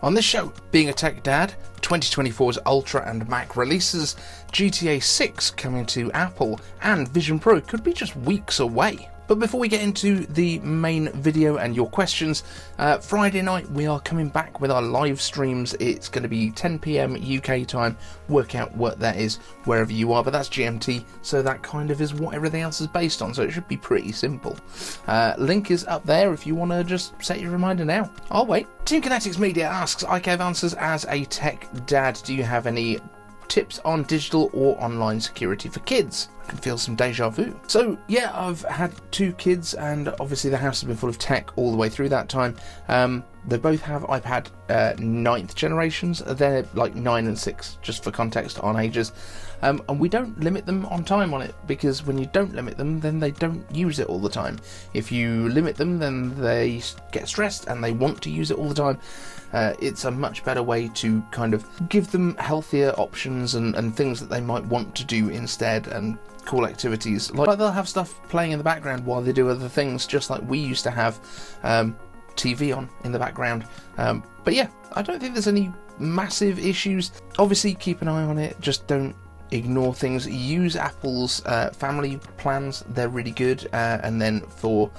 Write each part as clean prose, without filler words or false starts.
On this show, being a tech dad, 2024's Ultra and Mac releases, GTA 6 coming to Apple, and Vision Pro could be just weeks away. But before we get into the main video and your questions, Friday night we are coming back with our live streams. It's going to be 10 PM UK time. Work out what that is wherever you are, but that's GMT, so that kind of is what everything else is based on, so it should be pretty simple. Link is up there if you want to just set your reminder now. I'll wait. Team Kinetics Media asks, iCave answers, as a tech dad, do you have any tips on digital or online security for kids? I can feel some deja vu. So yeah, I've had two kids, and obviously the house has been full of tech all the way through that time. They both have iPad 9th generations. They're like 9 and 6, just for context on ages. And we don't limit them on time on it, because when you don't limit them, then they don't use it all the time. If you limit them, then they get stressed and they want to use it all the time. It's a much better way to kind of give them healthier options and things that they might want to do instead, and cool activities. Like they'll have stuff playing in the background while they do other things, just like we used to have TV on in the background. But yeah, I don't think there's any massive issues. Obviously keep an eye on it, just don't ignore things. Use Apple's family plans, they're really good, and then for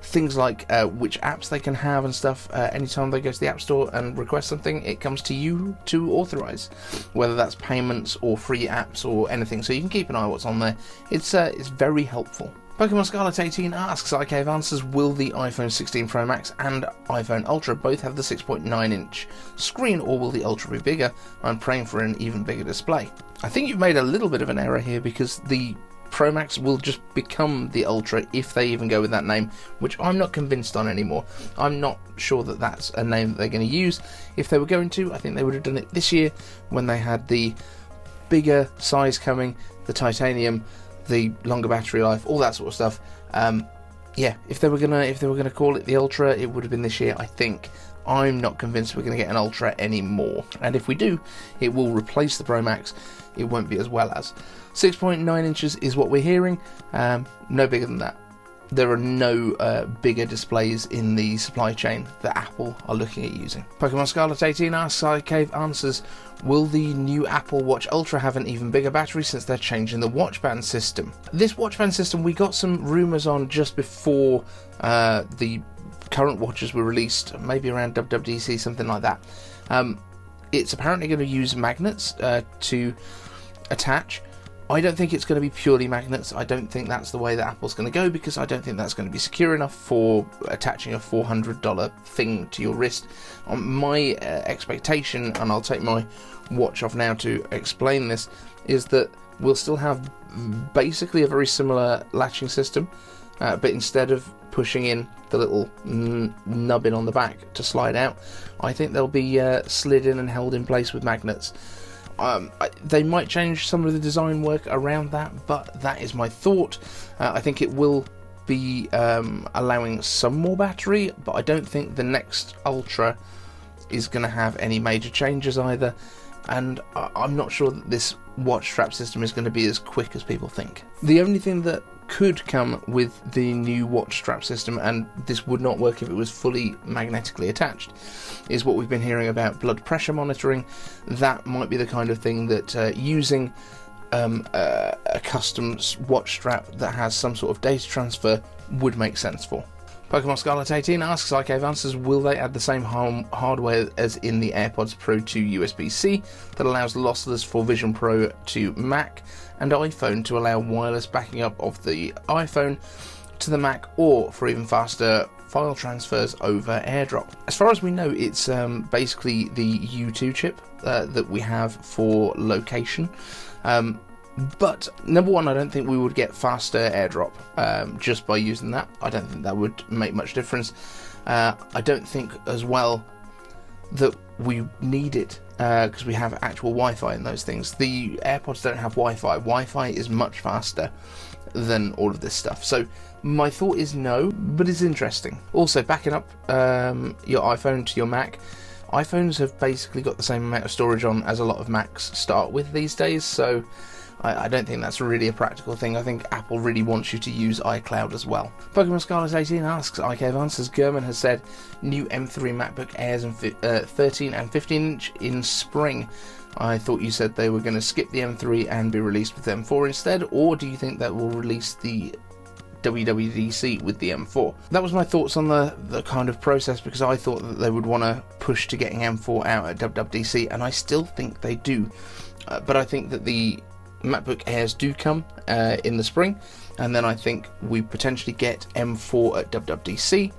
things like which apps they can have and stuff, anytime they go to the App Store and request something, it comes to you to authorize, whether that's payments or free apps or anything, so you can keep an eye on what's on there. It's very helpful. Pokemon Scarlet 18 asks, iCave answers, will the iPhone 16 Pro Max and iPhone Ultra both have the 6.9-inch screen, or will the Ultra be bigger? I'm praying for an even bigger display. I think you've made a little bit of an error here, because the Pro Max will just become the Ultra if they even go with that name, which I'm not convinced on anymore. I'm not sure that that's a name that they're going to use. If they were going to, I think they would have done it this year when they had the bigger size coming, the titanium, the longer battery life, all that sort of stuff. Yeah, if they were gonna call it the Ultra, it would have been this year, I think. I'm not convinced we're going to get an Ultra anymore, and if we do, it will replace the Pro Max. It won't be as well as 6.9 inches is what we're hearing. No bigger than that. There are no bigger displays in the supply chain that Apple are looking at using. Pokemon Scarlet 18 asks, iCave answers, will the new Apple Watch Ultra have an even bigger battery since they're changing the watch band system? This watch band system, we got some rumours on just before the current watches were released, maybe around wwdc, something like that. It's apparently going to use magnets to attach. I don't think it's going to be purely magnets. I don't think that's the way that Apple's going to go, because I don't think that's going to be secure enough for attaching a $400 thing to your wrist. My expectation, and I'll take my watch off now to explain this, is that we'll still have basically a very similar latching system, but instead of pushing in the little nubbin on the back to slide out, I think they'll be slid in and held in place with magnets. They might change some of the design work around that, but that is my thought. I think it will be allowing some more battery, but I don't think the next Ultra is going to have any major changes either, and I'm not sure that this watch strap system is going to be as quick as people think. The only thing that could come with the new watch strap system, and this would not work if it was fully magnetically attached, is what we've been hearing about blood pressure monitoring. That might be the kind of thing that using a custom watch strap that has some sort of data transfer would make sense for. Pokemon Scarlet 18 asks, iCave answers, will they add the same hardware as in the AirPods Pro to USB-C that allows lossless for Vision Pro to Mac, and iPhone to allow wireless backing up of the iPhone to the Mac, or for even faster file transfers over AirDrop? As far as we know, it's basically the U2 chip that we have for location. But number one, I don't think we would get faster AirDrop just by using that. I don't think that would make much difference. I don't think as well that we need it, because we have actual Wi-Fi in those things. The AirPods don't have Wi-Fi. Wi-Fi is much faster than all of this stuff. So my thought is no, but it's interesting. Also, backing up your iPhone to your Mac. iPhones have basically got the same amount of storage on as a lot of Macs start with these days, so I don't think that's really a practical thing. I think Apple really wants you to use iCloud as well. Pokemon Scarlet 18 asks, IK answers, Gurman has said new M3 MacBook Airs and 13 and 15 inch in spring. I thought you said they were going to skip the M3 and be released with the M4 instead, or do you think that will release the wwdc with the M4? That was my thoughts on the kind of process, because I thought that they would want to push to getting M4 out at wwdc, and I still think they do. But I think that the MacBook Airs do come in the spring, and then I think we potentially get M4 at wwdc,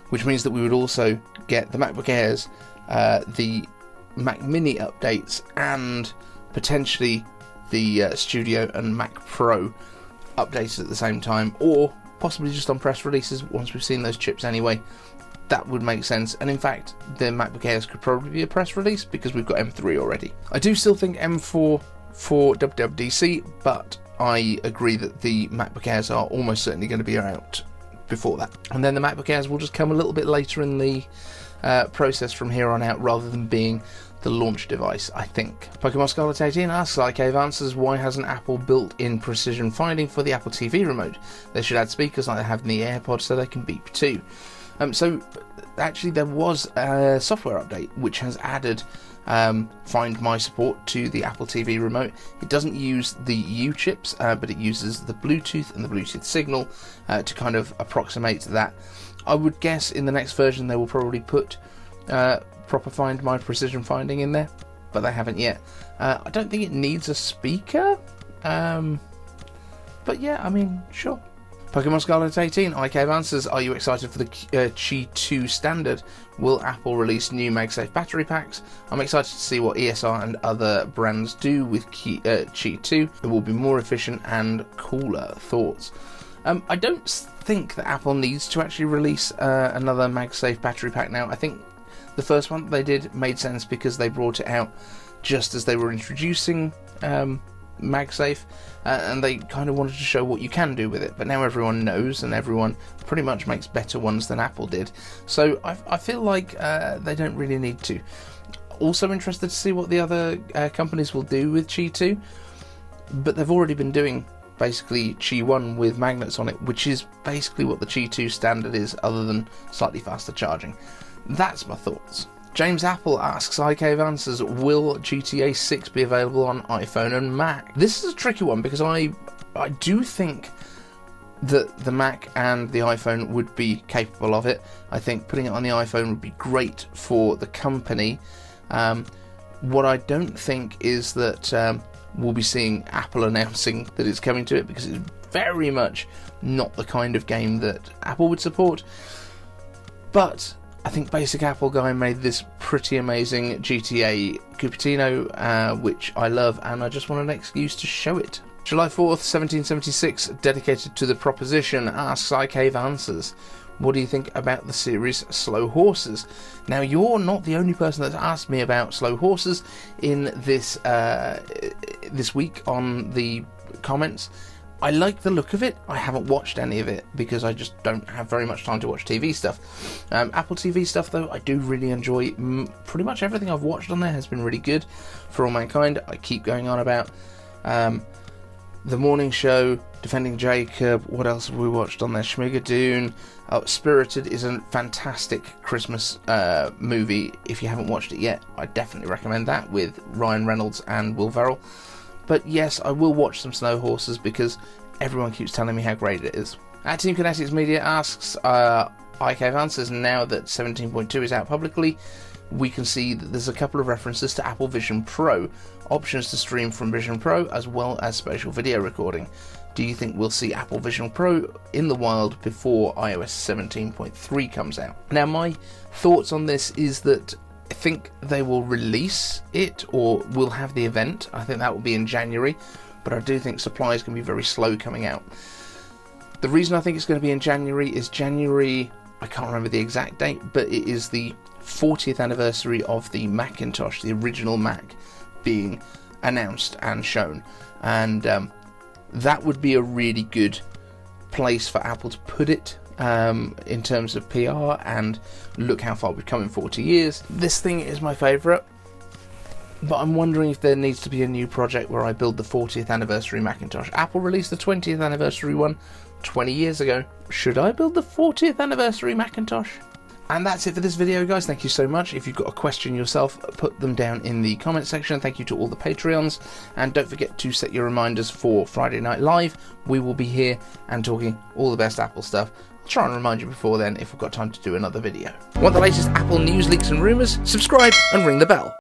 which means that we would also get the MacBook Airs, the Mac Mini updates, and potentially the Studio and Mac Pro updated at the same time, or possibly just on press releases once we've seen those chips anyway. That would make sense, and in fact the MacBook Airs could probably be a press release because we've got M3 already. I do still think M4 for WWDC, but I agree that the MacBook Airs are almost certainly going to be out before that, and then the MacBook Airs will just come a little bit later in the process from here on out, rather than being the launch device, I think. Pokemon Scarlet 18 asks, IK answers, why hasn't Apple built in precision finding for the Apple TV remote? They should add speakers like they have in the AirPods so they can beep too. So actually there was a software update which has added Find My support to the Apple TV remote. It doesn't use the U chips, but it uses the Bluetooth and the Bluetooth signal to kind of approximate that. I would guess in the next version they will probably put proper Find My precision finding in there, but they haven't yet. I don't think it needs a speaker, but yeah, I mean, sure. Pokemon Scarlet 18, IK answers, are you excited for the Qi2 standard? Will Apple release new MagSafe battery packs? I'm excited to see what ESR and other brands do with Qi2. It will be more efficient and cooler. Thoughts? I don't think that Apple needs to actually release another MagSafe battery pack now. I think the first one they did made sense because they brought it out just as they were introducing MagSafe, and they kind of wanted to show what you can do with it, but now everyone knows and everyone pretty much makes better ones than Apple did, so I feel like they don't really need to. Also interested to see what the other companies will do with Qi2, but they've already been doing basically Qi1 with magnets on it, which is basically what the Qi2 standard is, other than slightly faster charging. That's my thoughts. James Apple asks, IK answers, will GTA 6 be available on iPhone and Mac? This is a tricky one because I do think that the Mac and the iPhone would be capable of it. I think putting it on the iPhone would be great for the company. What I don't think is that we'll be seeing Apple announcing that it's coming to it, because it's very much not the kind of game that Apple would support. But I think Basic Apple Guy made this pretty amazing GTA Cupertino, which I love, and I just want an excuse to show it. July 4th, 1776, dedicated to the proposition, asks IK answers, what do you think about the series Slow Horses? Now, you're not the only person that's asked me about Slow Horses in this week on the comments. I like the look of it. I haven't watched any of it because I just don't have very much time to watch TV stuff. Apple TV stuff, though, I do really enjoy. Pretty much everything I've watched on there has been really good. For All Mankind, I keep going on about. The Morning Show, Defending Jacob, what else have we watched on there? Schmigadoon. Spirited is a fantastic Christmas movie. If you haven't watched it yet, I definitely recommend that, with Ryan Reynolds and Will Ferrell. But yes, I will watch some Slow Horses because everyone keeps telling me how great it is. At Team Kinetics Media asks, IK answers, now that 17.2 is out publicly, we can see that there's a couple of references to Apple Vision Pro, options to stream from Vision Pro, as well as spatial video recording. Do you think we'll see Apple Vision Pro in the wild before iOS 17.3 comes out? Now, my thoughts on this is that I think they will release it, or will have the event. I think that will be in January, but I do think supply is going to be very slow coming out. The reason I think it's going to be in January is January, I can't remember the exact date, but it is the 40th anniversary of the Macintosh, the original Mac, being announced and shown, and that would be a really good place for Apple to put it. In terms of PR, and look how far we've come in 40 years. This thing is my favourite. But I'm wondering if there needs to be a new project where I build the 40th anniversary Macintosh. Apple released the 20th anniversary one 20 years ago. Should I build the 40th anniversary Macintosh? And that's it for this video, guys. Thank you so much. If you've got a question yourself, put them down in the comment section. Thank you to all the Patreons. And don't forget to set your reminders for Friday Night Live. We will be here and talking all the best Apple stuff. I'll try and remind you before then if we've got time to do another video. Want the latest Apple news, leaks and rumours? Subscribe and ring the bell.